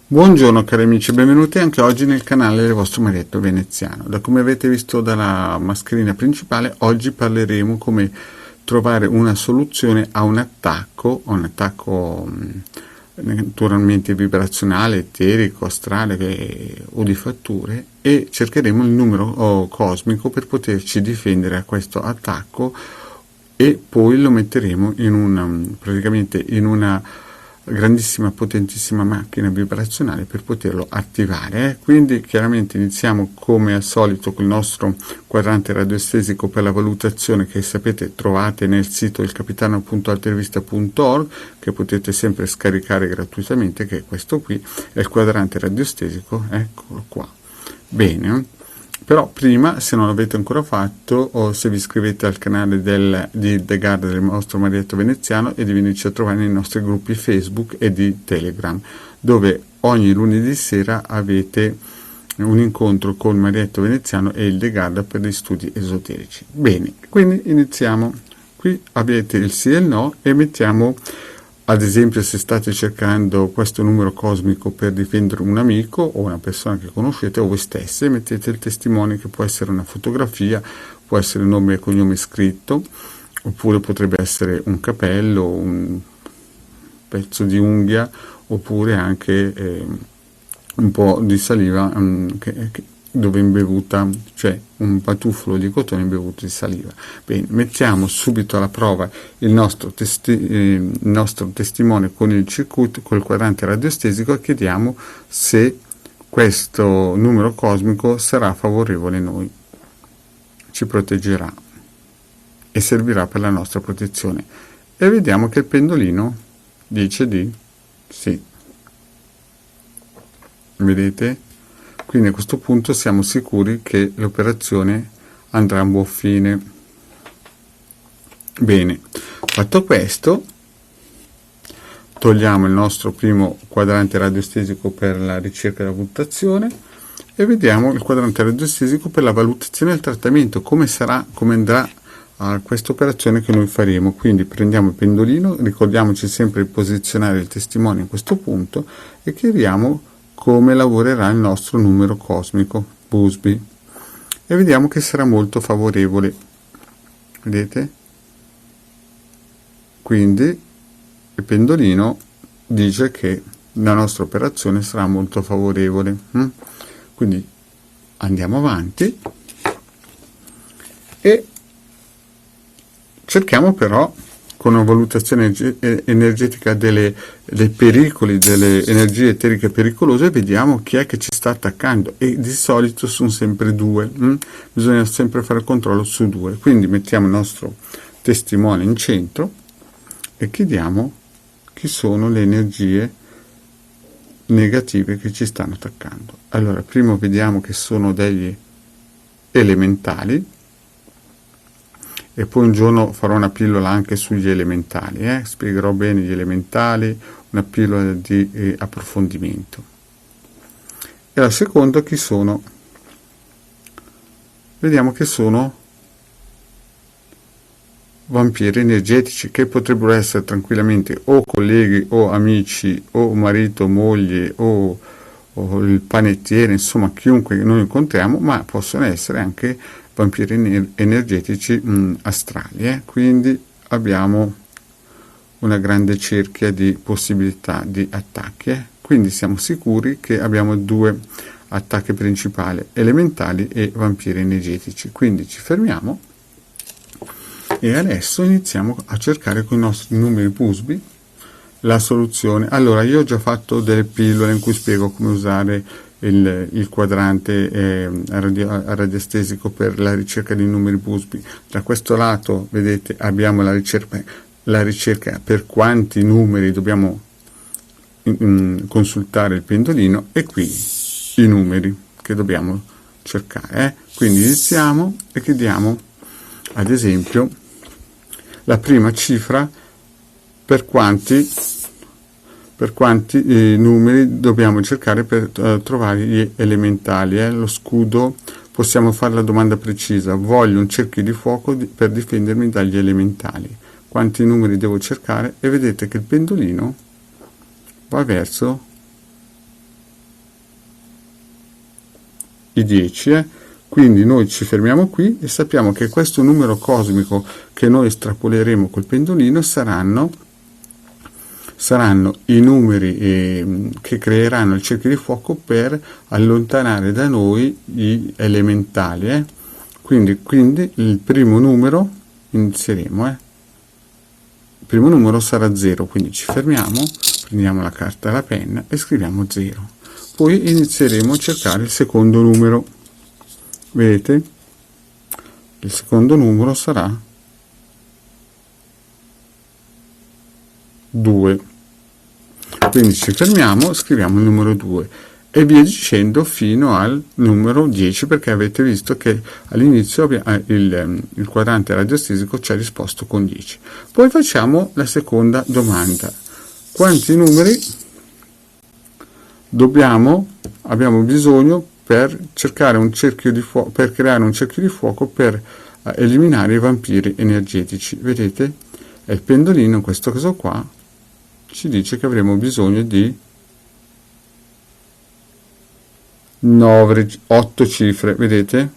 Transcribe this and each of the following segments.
Buongiorno cari amici, benvenuti anche oggi nel canale del vostro Marietto Veneziano. Da come avete visto dalla mascherina principale, oggi parleremo come trovare una soluzione a un attacco naturalmente vibrazionale, eterico, astrale o di fatture, e cercheremo il numero cosmico per poterci difendere a questo attacco, e poi lo metteremo praticamente in una grandissima potentissima macchina vibrazionale per poterlo attivare. Quindi chiaramente iniziamo come al solito con il nostro quadrante radioestesico per la valutazione, che sapete trovate nel sito ilcapitano.altervista.org, che potete sempre scaricare gratuitamente, che è questo qui, è il quadrante radioestesico, eccolo qua. Bene, però prima, se non l'avete ancora fatto, o se vi iscrivete al canale di The Guard del nostro Marietto Veneziano, e di venirci a trovare nei nostri gruppi Facebook e di Telegram, dove ogni lunedì sera avete un incontro con Marietto Veneziano e il The Guard per gli studi esoterici. Bene, quindi iniziamo. Qui avete il sì e il no, e mettiamo, ad esempio, se state cercando questo numero cosmico per difendere un amico o una persona che conoscete o voi stesse, mettete il testimone, che può essere una fotografia, può essere il nome e cognome scritto, oppure potrebbe essere un capello, un pezzo di unghia, oppure anche un po' di saliva dove imbevuta, cioè un patuffolo di cotone imbevuto di saliva. Bene, mettiamo subito alla prova il nostro testimone con il circuito, col quadrante radioestesico, e chiediamo se questo numero cosmico sarà favorevole a noi, ci proteggerà e servirà per la nostra protezione. E vediamo che il pendolino dice di sì. Vedete? Quindi a questo punto siamo sicuri che l'operazione andrà a buon fine. Bene, fatto questo, togliamo il nostro primo quadrante radioestesico per la ricerca e la valutazione, e vediamo il quadrante radioestesico per la valutazione e il trattamento, come andrà a questa operazione che noi faremo. Quindi prendiamo il pendolino, ricordiamoci sempre di posizionare il testimone in questo punto, e chiediamo come lavorerà il nostro numero cosmico Busby, e vediamo che sarà molto favorevole. Vedete? Quindi il pendolino dice che la nostra operazione sarà molto favorevole. Quindi andiamo avanti e cerchiamo però, con una valutazione energetica dei pericoli, delle energie eteriche pericolose, vediamo chi è che ci sta attaccando, e di solito sono sempre due. Bisogna sempre fare il controllo su due. Quindi mettiamo il nostro testimone in centro e chiediamo chi sono le energie negative che ci stanno attaccando. Allora, prima vediamo che sono degli elementali, e poi un giorno farò una pillola anche sugli elementali, spiegherò bene gli elementali, una pillola di approfondimento. E la seconda chi sono? Vediamo che sono vampiri energetici, che potrebbero essere tranquillamente o colleghi o amici o marito, moglie o il panettiere, insomma chiunque noi incontriamo, ma possono essere anche vampiri energetici astrali. Quindi abbiamo una grande cerchia di possibilità di attacchi. Quindi siamo sicuri che abbiamo due attacchi principali, elementali e vampiri energetici. Quindi ci fermiamo e adesso iniziamo a cercare con i nostri numeri Busby la soluzione. Allora, io ho già fatto delle pillole in cui spiego come usare il quadrante radioestesico per la ricerca di numeri Busby. Da questo lato, vedete, abbiamo la ricerca per quanti numeri dobbiamo consultare il pendolino, e qui i numeri che dobbiamo cercare. Quindi iniziamo e chiediamo, ad esempio, la prima cifra per quanti numeri dobbiamo cercare per trovare gli elementali. Lo scudo, possiamo fare la domanda precisa: voglio un cerchio di fuoco per difendermi dagli elementali. Quanti numeri devo cercare? E vedete che il pendolino va verso i 10, quindi noi ci fermiamo qui e sappiamo che questo numero cosmico che noi estrapoleremo col pendolino saranno i numeri che creeranno il cerchio di fuoco per allontanare da noi gli elementali. Quindi il primo numero inizieremo. Il primo numero sarà 0, quindi ci fermiamo, prendiamo la carta e la penna e scriviamo 0. Poi inizieremo a cercare il secondo numero. Vedete? Il secondo numero sarà 2. Quindi ci fermiamo, scriviamo il numero 2 e via dicendo fino al numero 10, perché avete visto che all'inizio il quadrante radiostesico ci ha risposto con 10. Poi facciamo la seconda domanda. Quanti numeri abbiamo bisogno per cercare un cerchio di fuoco, per creare un cerchio di fuoco per eliminare i vampiri energetici? Vedete? E il pendolino in questo caso qua ci dice che avremo bisogno di 8 cifre, vedete?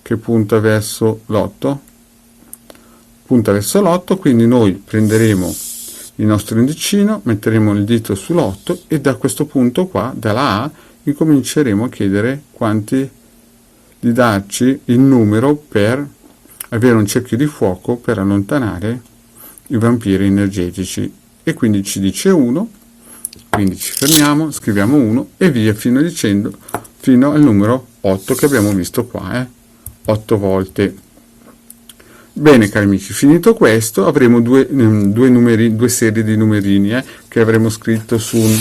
Che punta verso l'8. Punta verso l'8, quindi noi prenderemo il nostro indicino, metteremo il dito sull'8 e da questo punto qua, dalla A, incominceremo a chiedere di darci il numero per avere un cerchio di fuoco per allontanare i vampiri energetici. E quindi ci dice 1, quindi ci fermiamo, scriviamo 1 e via fino al numero 8 che abbiamo visto qua, 8 volte. Bene cari amici, finito questo avremo due serie di numerini che avremo scritto su un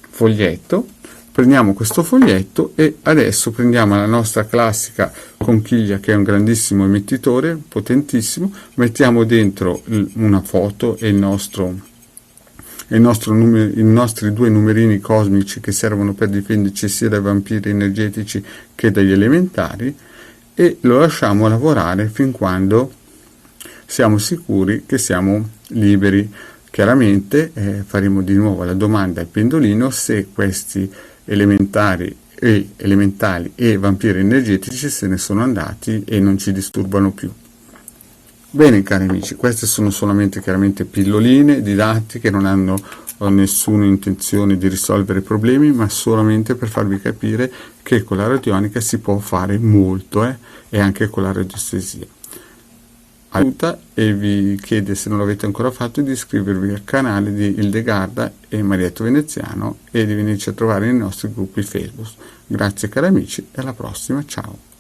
foglietto. Prendiamo questo foglietto e adesso prendiamo la nostra classica conchiglia, che è un grandissimo emettitore, potentissimo, mettiamo dentro una foto e i nostri 2 numerini cosmici che servono per difenderci sia dai vampiri energetici che dagli elementari, e lo lasciamo lavorare fin quando siamo sicuri che siamo liberi. Chiaramente faremo di nuovo la domanda al pendolino se questi elementali e vampiri energetici se ne sono andati e non ci disturbano più. Bene cari amici, queste sono solamente chiaramente pilloline didattiche, non hanno nessuna intenzione di risolvere problemi, ma solamente per farvi capire che con la radionica si può fare molto, e anche con la radiostesia. Aiuta e vi chiede, se non l'avete ancora fatto, di iscrivervi al canale di Hildegarda e Marietto Veneziano e di venirci a trovare nei nostri gruppi Facebook. Grazie cari amici e alla prossima, ciao!